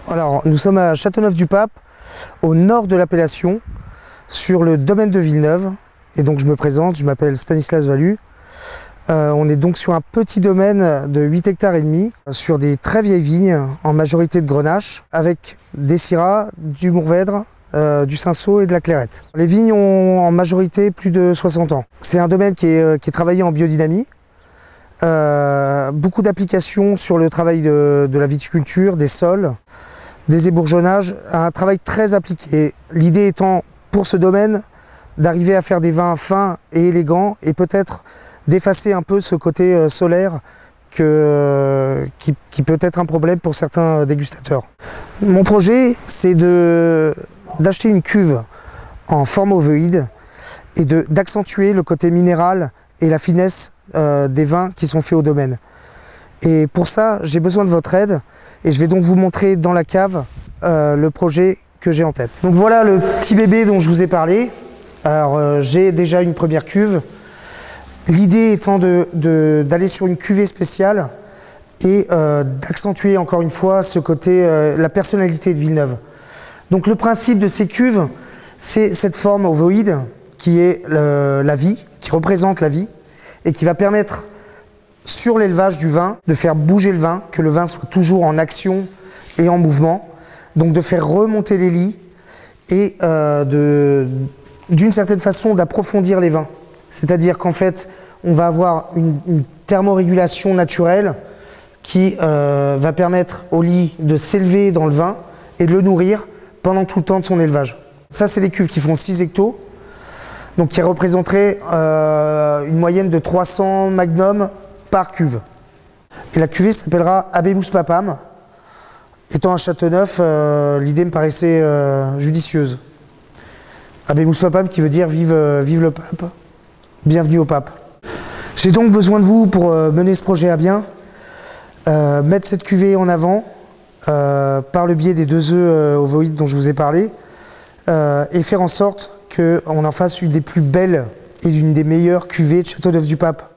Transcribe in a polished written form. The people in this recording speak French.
Alors, nous sommes à Châteauneuf-du-Pape, au nord de l'appellation, sur le domaine de Villeneuve. Et donc je me présente, je m'appelle Stanislas Valu. On est donc sur un petit domaine de 8 hectares et demi, sur des très vieilles vignes, en majorité de grenache, avec des syrahs, du mourvèdre, du cinsault et de la clairette. Les vignes ont en majorité plus de 60 ans. C'est un domaine qui est travaillé en biodynamie. Beaucoup d'applications sur le travail de la viticulture, des sols, des ébourgeonnages, un travail très appliqué. L'idée étant pour ce domaine d'arriver à faire des vins fins et élégants et peut-être d'effacer un peu ce côté solaire qui peut être un problème pour certains dégustateurs. Mon projet, c'est d'acheter une cuve en forme ovoïde et d'accentuer le côté minéral et la finesse des vins qui sont faits au domaine. Et pour ça, j'ai besoin de votre aide et je vais donc vous montrer dans la cave le projet que j'ai en tête. Donc voilà le petit bébé dont je vous ai parlé. Alors j'ai déjà une première cuve. L'idée étant d'aller sur une cuvée spéciale et d'accentuer encore une fois ce côté, la personnalité de Villeneuve. Donc le principe de ces cuves, c'est cette forme ovoïde qui est la vie, qui représente la vie et qui va permettre sur l'élevage du vin de faire bouger le vin, que le vin soit toujours en action et en mouvement, donc de faire remonter les lits et d'une certaine façon d'approfondir les vins. C'est-à-dire qu'en fait, on va avoir une thermorégulation naturelle qui va permettre au lit de s'élever dans le vin et de le nourrir pendant tout le temps de son élevage. Ça, c'est des cuves qui font 6 hectos, donc qui représenteraient une moyenne de 300 magnums par cuve. Et la cuvée s'appellera Habemus Papam. Étant à Châteauneuf, l'idée me paraissait judicieuse. Habemus Papam qui veut dire vive le pape, bienvenue au pape. J'ai donc besoin de vous pour mener ce projet à bien, mettre cette cuvée en avant par le biais des 2 œufs ovoïdes dont je vous ai parlé et faire en sorte qu'on en fasse une des plus belles et une des meilleures cuvées de Châteauneuf-du-Pape.